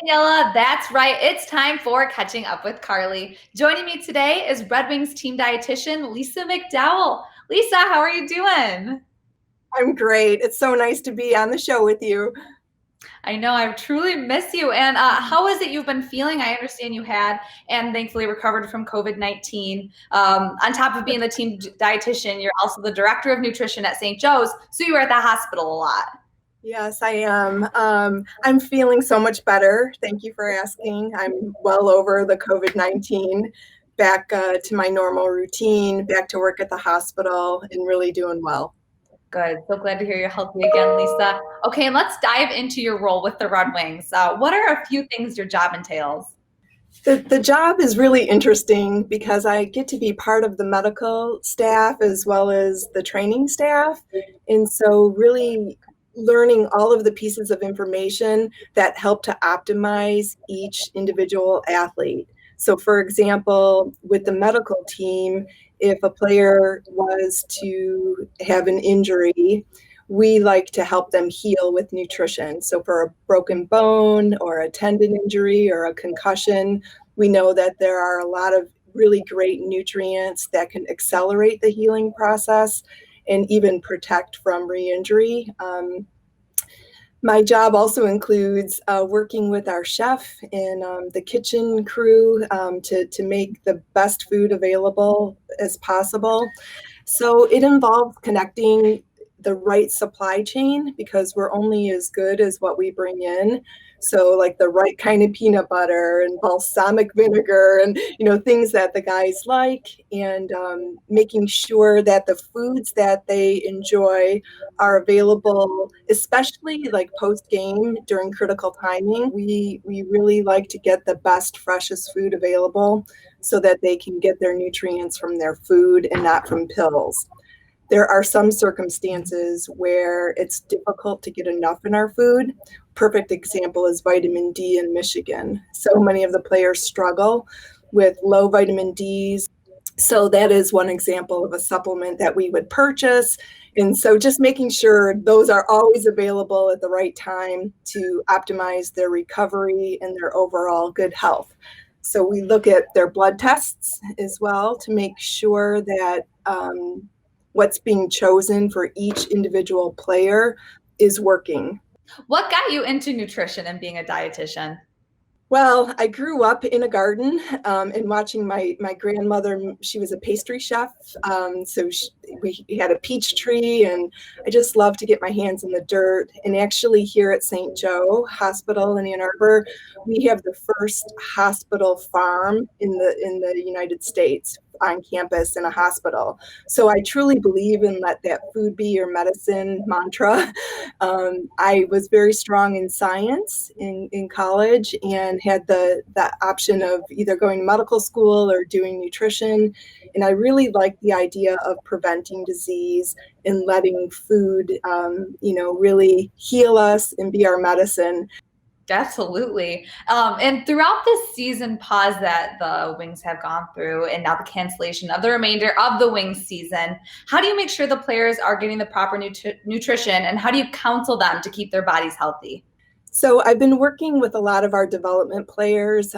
Daniela, that's right. It's time for Catching Up with Carley. Joining me today is Red Wings team dietitian Lisa McDowell. Lisa, how are you doing? I'm great. It's so nice to be on the show with you. I know I truly miss you. And how is it you've been feeling? I understand you had and thankfully recovered from COVID-19. On top of being the team dietitian, you're also the director of nutrition at St. Joe's. So you were at the hospital a lot. Yes, I am. I'm feeling so much better. Thank you for asking. I'm well over the COVID-19, back to my normal routine, back to work at the hospital, and really doing well. Good. So glad to hear you're healthy again, Lisa. Okay, and let's dive into your role with the Red Wings. What are a few things your job entails? The job is really interesting because I get to be part of the medical staff as well as the training staff. And so really learning all of the pieces of information that help to optimize each individual athlete. So for example, with the medical team, if a player was to have an injury, we like to help them heal with nutrition. So for a broken bone or a tendon injury or a concussion, we know that there are a lot of really great nutrients that can accelerate the healing process and even protect from re-injury. My job also includes working with our chef and the kitchen crew to make the best food available as possible. So it involves connecting the right supply chain because we're only as good as what we bring in. So like the right kind of peanut butter and balsamic vinegar and things that the guys like, and making sure that the foods that they enjoy are available, especially like post game during critical timing. We really like to get the best, freshest food available so that they can get their nutrients from their food and not from pills. There are some circumstances where it's difficult to get enough in our food. Perfect example is vitamin D in Michigan. So many of the players struggle with low vitamin Ds. So that is one example of a supplement that we would purchase. And so just making sure those are always available at the right time to optimize their recovery and their overall good health. So we look at their blood tests as well to make sure that what's being chosen for each individual player is working. What got you into nutrition and being a dietitian? Well, I grew up in a garden and watching my grandmother. She was a pastry chef. We had a peach tree, and I just love to get my hands in the dirt. And actually here at St. Joe Hospital in Ann Arbor, we have the first hospital farm in the United States on campus in a hospital. So I truly believe in let that food be your medicine mantra. I was very strong in science in college and had the option of either going to medical school or doing nutrition. And I really liked the idea of preventing disease and letting food, really heal us and be our medicine. Absolutely. And throughout this season pause that the Wings have gone through, and now the cancellation of the remainder of the Wings season, how do you make sure the players are getting the proper nutrition, and how do you counsel them to keep their bodies healthy? So I've been working with a lot of our development players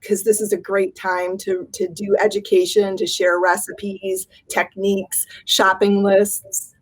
because this is a great time to do education, to share recipes, techniques, shopping lists,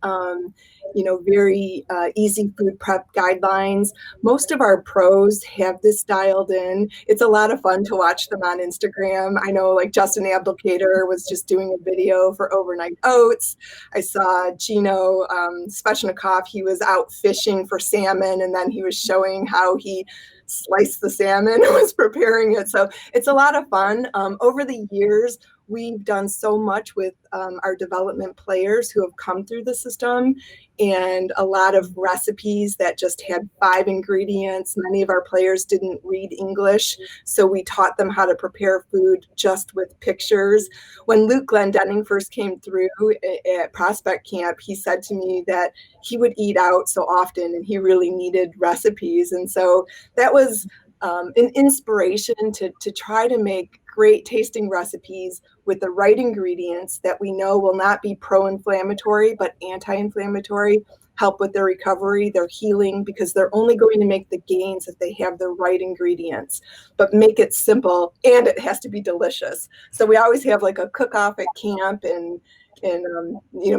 very easy food prep guidelines. Most of our pros have this dialed in. It's a lot of fun to watch them on Instagram. I know like Justin Abdelkader was just doing a video for overnight oats. I saw Gino Svechnikov, he was out fishing for salmon, and then he was showing how he sliced the salmon and was preparing it. So it's a lot of fun. Over the years, we've done so much with our development players who have come through the system, and a lot of recipes that just had 5 ingredients. Many of our players didn't read English, so we taught them how to prepare food just with pictures. When Luke Glendenning first came through at prospect camp, he said to me that he would eat out so often and he really needed recipes. And so that was an inspiration to try to make great tasting recipes with the right ingredients that we know will not be pro-inflammatory but anti-inflammatory. help with their recovery, their healing, because they're only going to make the gains if they have the right ingredients. But make it simple, and it has to be delicious. So we always have like a cook-off at camp, and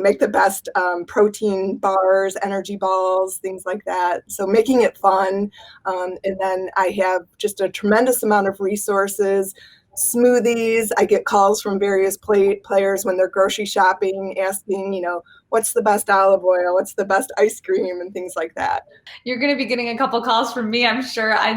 make the best protein bars, energy balls, things like that. So making it fun. And then I have just a tremendous amount of resources, smoothies. I get calls from various players when they're grocery shopping, asking, what's the best olive oil, what's the best ice cream, and things like that. You're going to be getting a couple calls from me, I'm sure. I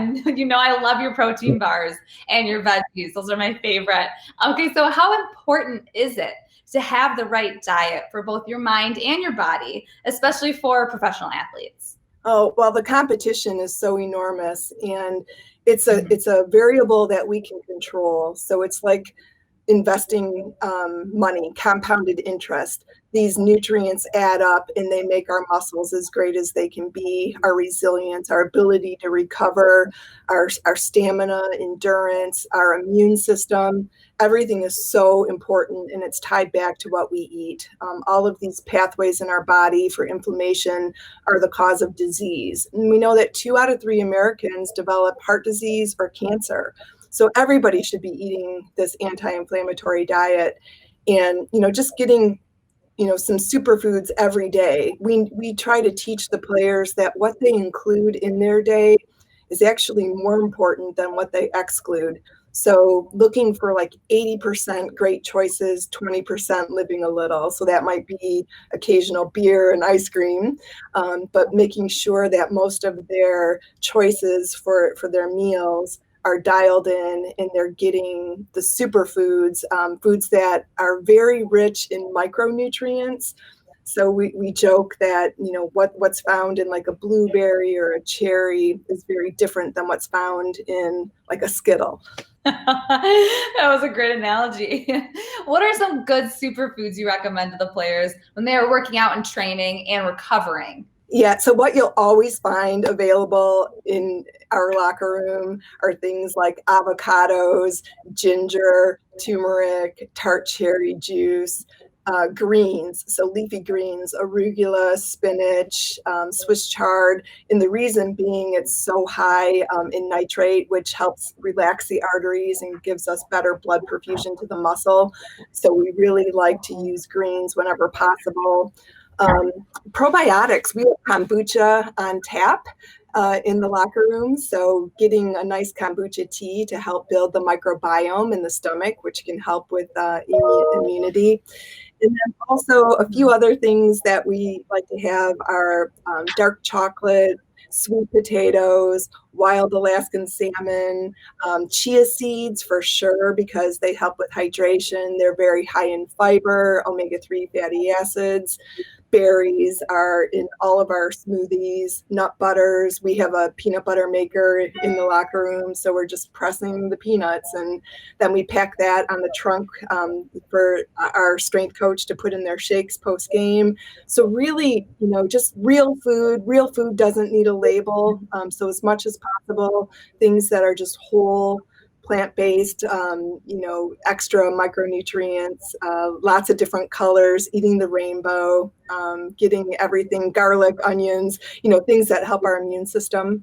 love your protein bars and your veggies. Those are my favorite. Okay, so how important is it to have the right diet for both your mind and your body, especially for professional athletes? Oh, well, the competition is so enormous, and it's a variable that we can control. So it's like investing money, compounded interest. These nutrients add up and they make our muscles as great as they can be, our resilience, our ability to recover, our stamina, endurance, our immune system. Everything is so important, and it's tied back to what we eat. All of these pathways in our body for inflammation are the cause of disease. And we know that 2 out of 3 Americans develop heart disease or cancer. So everybody should be eating this anti-inflammatory diet, and, just getting, some superfoods every day. We try to teach the players that what they include in their day is actually more important than what they exclude. So looking for like 80% great choices, 20% living a little. So that might be occasional beer and ice cream, but making sure that most of their choices for their meals are dialed in, and they're getting the superfoods, foods that are very rich in micronutrients. So we joke that, what's found in like a blueberry or a cherry is very different than what's found in like a Skittle. That was a great analogy. What are some good superfoods you recommend to the players when they are working out and training and recovering? Yeah, so what you'll always find available in our locker room are things like avocados, ginger, turmeric, tart cherry juice, greens, so leafy greens, arugula, spinach, Swiss chard, and the reason being it's so high in nitrate, which helps relax the arteries and gives us better blood perfusion to the muscle. So we really like to use greens whenever possible. Probiotics, we have kombucha on tap in the locker room. So getting a nice kombucha tea to help build the microbiome in the stomach, which can help with immunity. And then also a few other things that we like to have are dark chocolate, sweet potatoes, wild Alaskan salmon, chia seeds for sure, because they help with hydration. They're very high in fiber, omega-3 fatty acids. Berries are in all of our smoothies, nut butters. We have a peanut butter maker in the locker room, so we're just pressing the peanuts, and then we pack that on the trunk for our strength coach to put in their shakes post game. So really, just real food. Real food doesn't need a label. So as much as possible, things that are just whole, plant-based, extra micronutrients, lots of different colors, eating the rainbow, getting everything, garlic, onions, things that help our immune system.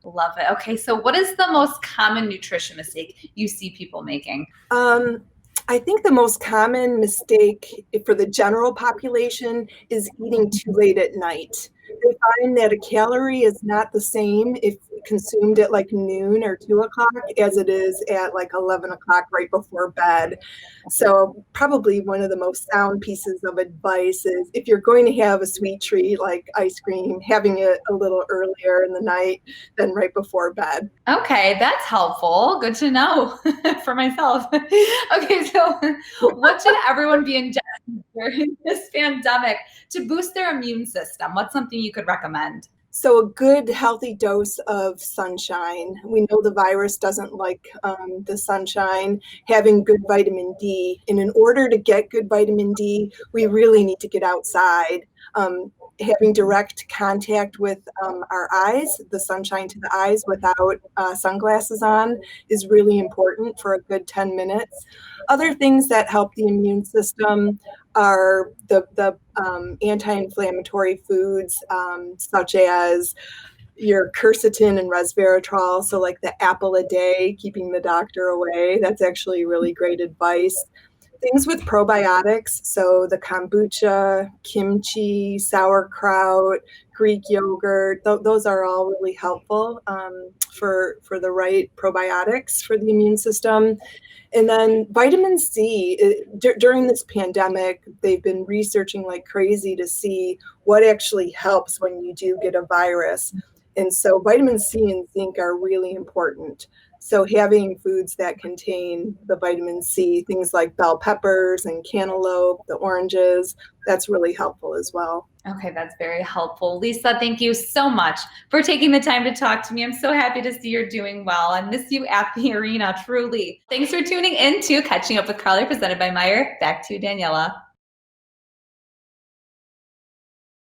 Love it. Okay, so what is the most common nutrition mistake you see people making? I think the most common mistake for the general population is eating too late at night. They find that a calorie is not the same if consumed at like noon or 2 o'clock as it is at like 11 o'clock right before bed. So probably one of the most sound pieces of advice is if you're going to have a sweet treat like ice cream, having it a little earlier in the night than right before bed. Okay, that's helpful. Good to know for myself. Okay, so what should everyone be ingesting during this pandemic to boost their immune system? What's something you could recommend? So a good healthy dose of sunshine. We know the virus doesn't like the sunshine. Having good vitamin D. And in order to get good vitamin D, we really need to get outside. Having direct contact with our eyes, the sunshine to the eyes without sunglasses on is really important for a good 10 minutes. Other things that help the immune system are the anti-inflammatory foods such as your quercetin and resveratrol. So like the apple a day, keeping the doctor away. That's actually really great advice. Things with probiotics, so the kombucha, kimchi, sauerkraut, Greek yogurt, those are all really helpful for the right probiotics for the immune system. And then vitamin C, during this pandemic, they've been researching like crazy to see what actually helps when you do get a virus. And so vitamin C and zinc are really important. So having foods that contain the vitamin C, things like bell peppers and cantaloupe, the oranges, that's really helpful as well. Okay, that's very helpful. Lisa, thank you so much for taking the time to talk to me. I'm so happy to see you're doing well. I miss you at the arena, truly. Thanks for tuning in to Catching Up with Carley, presented by Meijer. Back to you, Daniela.